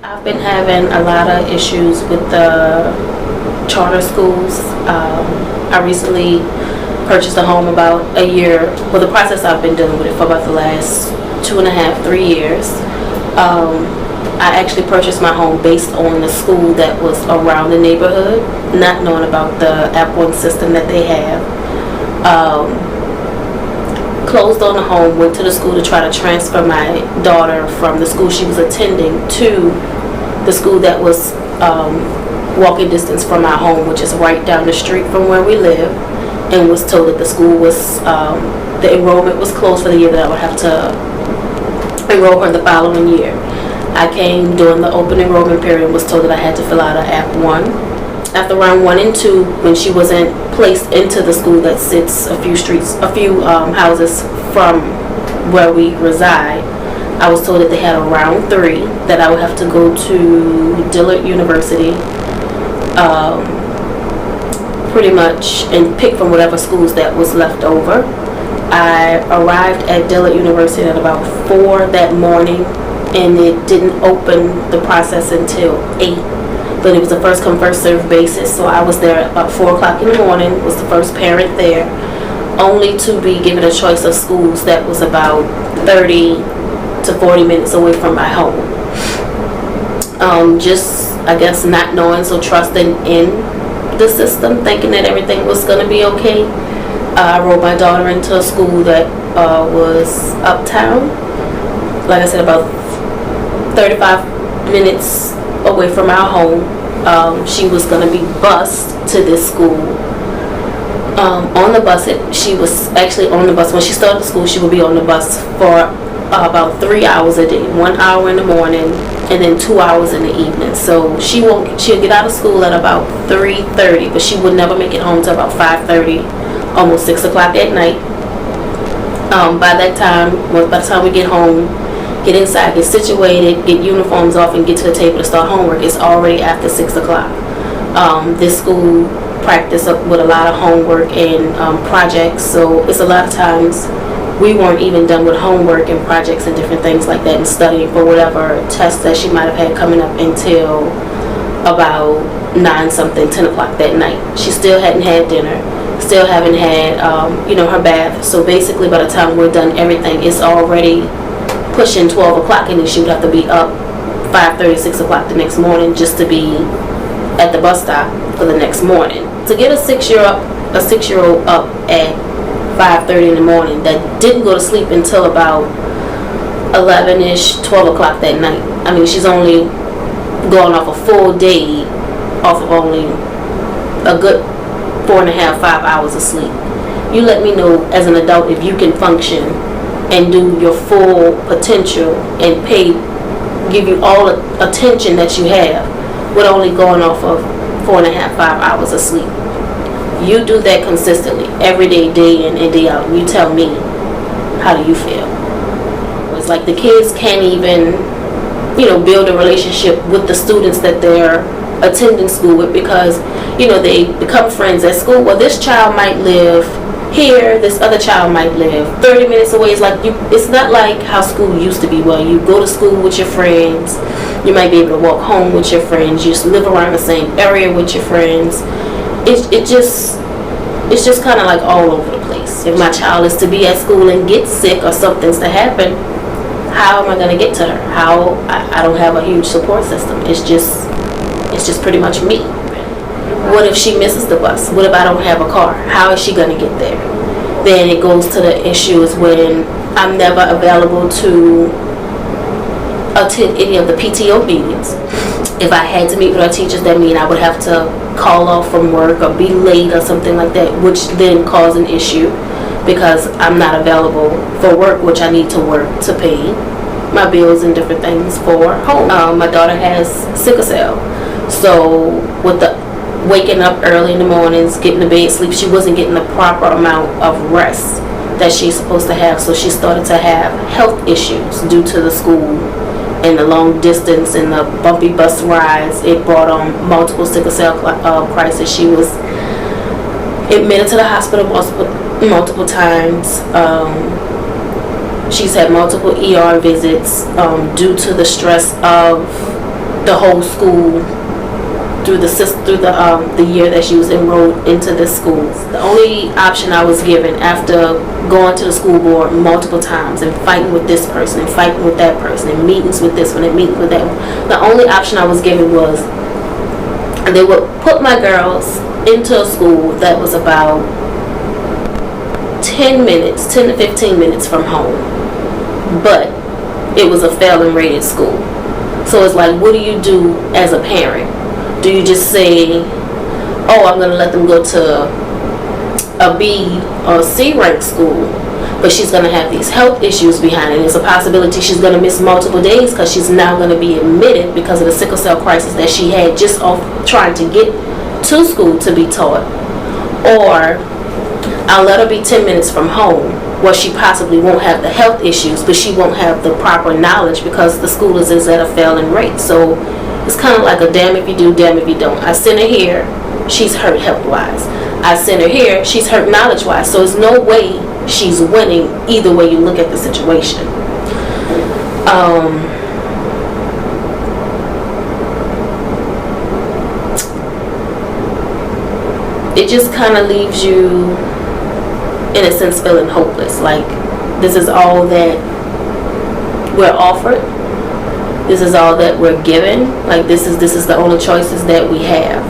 I've been having a lot of issues with the charter schools. I recently purchased a home about a year. Well, the process I've been dealing with it for about the last 2.5, 3 years. I actually purchased my home based on the school that was around the neighborhood, not knowing about the App One system that they have. Closed on the home, went to the school to try to transfer my daughter from the school she was attending to the school that was walking distance from our home, which is right down the street from where we live, and was told that the school was, the enrollment was closed for the year, that I would have to enroll her the following year. I came during the open enrollment period and was told that I had to fill out an App 1. After round 1 and 2, when she wasn't placed into the school that sits a few houses from where we reside, I was told that they had a round 3, that I would have to go to Dillard University, pretty much, and pick from whatever schools that was left over. I arrived at Dillard University at about 4 that morning, and it didn't open the process until 8. But it was a first come first served basis, so I was there at about 4 o'clock in the morning, was the first parent there, only to be given a choice of schools that was about 30 to 40 minutes away from my home. Just, I guess, not knowing, so trusting in the system, thinking that everything was going to be okay. I wrote my daughter into a school that was uptown, like I said, about 35 minutes away from our home. She was going to be bused to this school. On the bus, she was actually on the bus. When she started school, she would be on the bus for about 3 hours a day, 1 hour in the morning and then 2 hours in the evening. So she'll get out of school at about 3:30, but she would never make it home till about 5:30, almost 6 o'clock at night. By the time we get home, get inside, get situated, get uniforms off, and get to the table to start homework, it's already after 6 o'clock. This school practice with a lot of homework and projects, so it's a lot of times we weren't even done with homework and projects and different things like that, and studying for whatever tests that she might have had coming up until about 9 something, 10 o'clock that night. She still hadn't had dinner, still haven't had her bath. So basically by the time we're done everything, it's already pushing 12 o'clock, and then she would have to be up 5:30, 6 o'clock the next morning just to be at the bus stop for the next morning. To get a 6-year-old up at 5:30 in the morning that didn't go to sleep until about 11ish, 12 o'clock that night. I mean, she's only going off a full day off of only a good 4.5, 5 hours of sleep. You let me know as an adult if you can function and do your full potential and give you all the attention that you have with only going off of 4.5, 5 hours of sleep. You do that consistently every day, day in and day out, and you tell me, how do you feel? It's like the kids can't even build a relationship with the students that they're attending school with, because they become friends at school. Well, this child might live here, this other child might live 30 minutes away. It's not like how school used to be, where you go to school with your friends, you might be able to walk home with your friends, you just live around the same area with your friends. It's just kind of like all over the place. If my child is to be at school and get sick or something's to happen, how am I going to get to her? I don't have a huge support system. It's just pretty much me. What if she misses the bus? What if I don't have a car? How is she going to get there? Then it goes to the issues when I'm never available to attend any of the PTO meetings. If I had to meet with our teachers, that means I would have to call off from work or be late or something like that, which then cause an issue because I'm not available for work, which I need to work to pay my bills and different things for home. My daughter has sickle cell, so with the waking up early in the mornings, getting to bed, sleep, she wasn't getting the proper amount of rest that she's supposed to have, so she started to have health issues due to the school and the long distance and the bumpy bus rides. It brought on multiple sickle cell crisis. She was admitted to the hospital multiple times. She's had multiple ER visits due to the stress of the whole school through the year that she was enrolled into this school. The only option I was given after going to the school board multiple times and fighting with this person and fighting with that person and meetings with this one and meetings with that one, the only option I was given was they would put my girls into a school that was about 10 to 15 minutes from home, but it was a failing rated school. So it's like, what do you do as a parent? Do you just say, oh, I'm going to let them go to a B or C ranked school, but she's going to have these health issues behind it? There's a possibility she's going to miss multiple days because she's now going to be admitted because of the sickle cell crisis that she had just off trying to get to school to be taught. Or I'll let her be 10 minutes from home where she possibly won't have the health issues, but she won't have the proper knowledge because the school is at a failing rate. So it's kind of like a damn if you do, damn if you don't. I send her here, she's hurt health-wise. I send her here, she's hurt knowledge-wise. So there's no way she's winning either way you look at the situation. It just kind of leaves you, in a sense, feeling hopeless. Like, this is all that we're offered. This is all that we're given. Like, this is the only choices that we have.